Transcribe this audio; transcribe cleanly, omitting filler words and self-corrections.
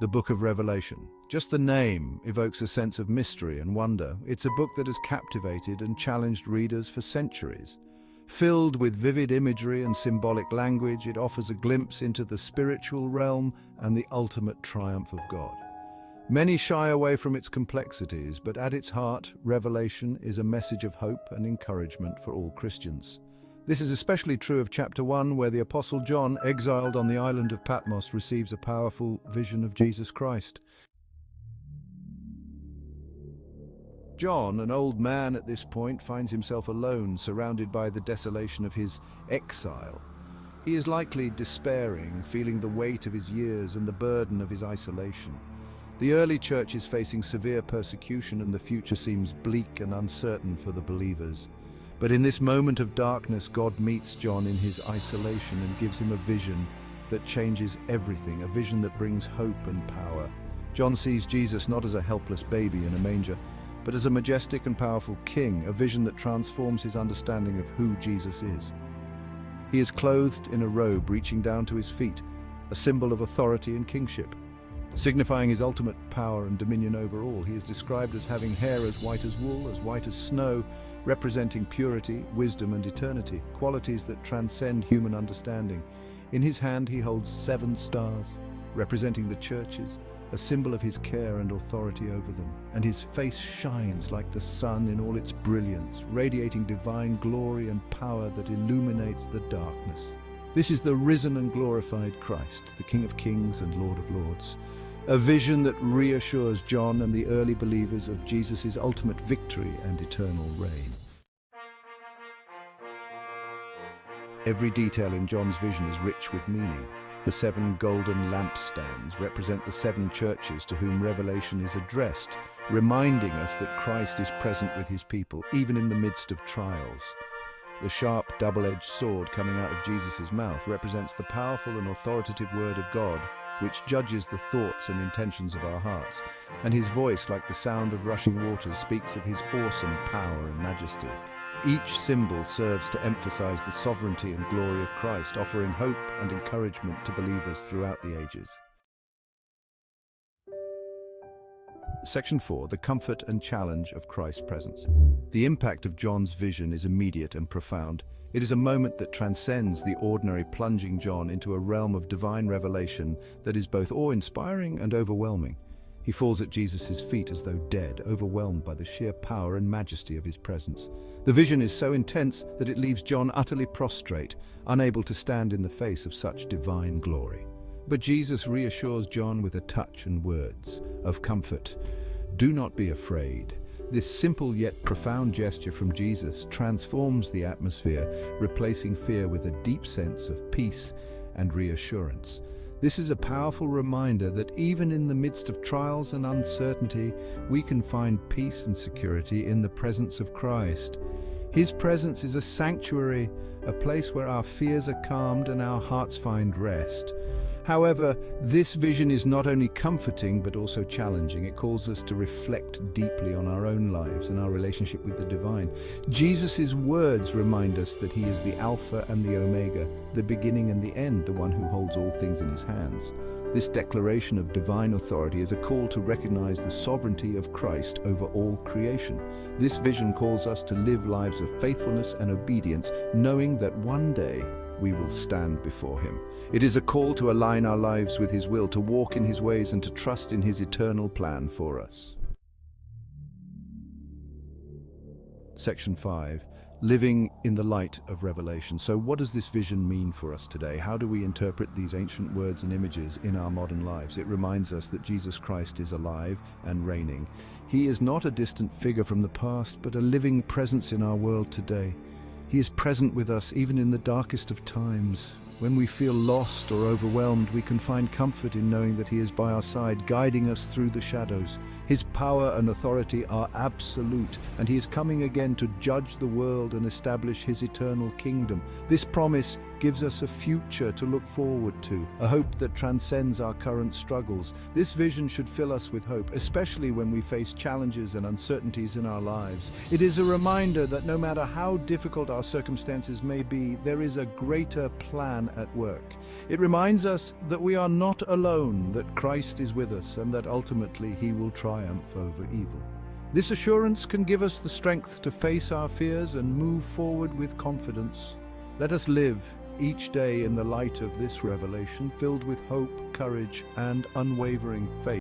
The Book of Revelation. Just the name evokes a sense of mystery and wonder. It's a book that has captivated and challenged readers for centuries. Filled with vivid imagery and symbolic language, it offers a glimpse into the spiritual realm and the ultimate triumph of God. Many shy away from its complexities, but at its heart, Revelation is a message of hope and encouragement for all Christians. This is especially true of chapter 1, where the Apostle John, exiled on the island of Patmos, receives a powerful vision of Jesus Christ. John, an old man at this point, finds himself alone, surrounded by the desolation of his exile. He is likely despairing, feeling the weight of his years and the burden of his isolation. The early church is facing severe persecution, and the future seems bleak and uncertain for the believers. But in this moment of darkness, God meets John in his isolation and gives him a vision that changes everything, a vision that brings hope and power. John sees Jesus not as a helpless baby in a manger, but as a majestic and powerful king, a vision that transforms his understanding of who Jesus is. He is clothed in a robe reaching down to his feet, a symbol of authority and kingship. Signifying his ultimate power and dominion over all, he is described as having hair as white as wool, as white as snow, representing purity, wisdom, and eternity, qualities that transcend human understanding. In his hand he holds 7 stars, representing the churches, a symbol of his care and authority over them. And his face shines like the sun in all its brilliance, radiating divine glory and power that illuminates the darkness. This is the risen and glorified Christ, the King of Kings and Lord of Lords. A vision that reassures John and the early believers of Jesus' ultimate victory and eternal reign. Every detail in John's vision is rich with meaning. The 7 golden lampstands represent the 7 churches to whom Revelation is addressed, reminding us that Christ is present with his people, even in the midst of trials. The sharp, double-edged sword coming out of Jesus' mouth represents the powerful and authoritative word of God, which judges the thoughts and intentions of our hearts, and his voice, like the sound of rushing waters, speaks of his awesome power and majesty. Each symbol serves to emphasize the sovereignty and glory of Christ, offering hope and encouragement to believers throughout the ages. Section 4. The comfort and challenge of Christ's presence. The impact of John's vision is immediate and profound. It is a moment that transcends the ordinary, plunging John into a realm of divine revelation that is both awe-inspiring and overwhelming. He falls at Jesus' feet as though dead, overwhelmed by the sheer power and majesty of his presence. The vision is so intense that it leaves John utterly prostrate, unable to stand in the face of such divine glory. But Jesus reassures John with a touch and words of comfort. Do not be afraid. This simple yet profound gesture from Jesus transforms the atmosphere, replacing fear with a deep sense of peace and reassurance. This is a powerful reminder that even in the midst of trials and uncertainty, we can find peace and security in the presence of Christ. His presence is a sanctuary, a place where our fears are calmed and our hearts find rest. However, this vision is not only comforting but also challenging. It calls us to reflect deeply on our own lives and our relationship with the divine. Jesus' words remind us that he is the Alpha and the Omega, the beginning and the end, the one who holds all things in his hands. This declaration of divine authority is a call to recognize the sovereignty of Christ over all creation. This vision calls us to live lives of faithfulness and obedience, knowing that one day we will stand before him. It is a call to align our lives with his will, to walk in his ways and to trust in his eternal plan for us. Section 5. Living in the light of Revelation. So what does this vision mean for us today? How do we interpret these ancient words and images in our modern lives? It reminds us that Jesus Christ is alive and reigning. He is not a distant figure from the past, but a living presence in our world today. He is present with us even in the darkest of times. When we feel lost or overwhelmed, we can find comfort in knowing that he is by our side, guiding us through the shadows. His power and authority are absolute, and he is coming again to judge the world and establish his eternal kingdom. This promise gives us a future to look forward to, a hope that transcends our current struggles. This vision should fill us with hope, especially when we face challenges and uncertainties in our lives. It is a reminder that no matter how difficult our circumstances may be, there is a greater plan at work. It reminds us that we are not alone, that Christ is with us, and that ultimately he will triumph over evil. This assurance can give us the strength to face our fears and move forward with confidence. Let us live each day in the light of this revelation, filled with hope, courage, and unwavering faith.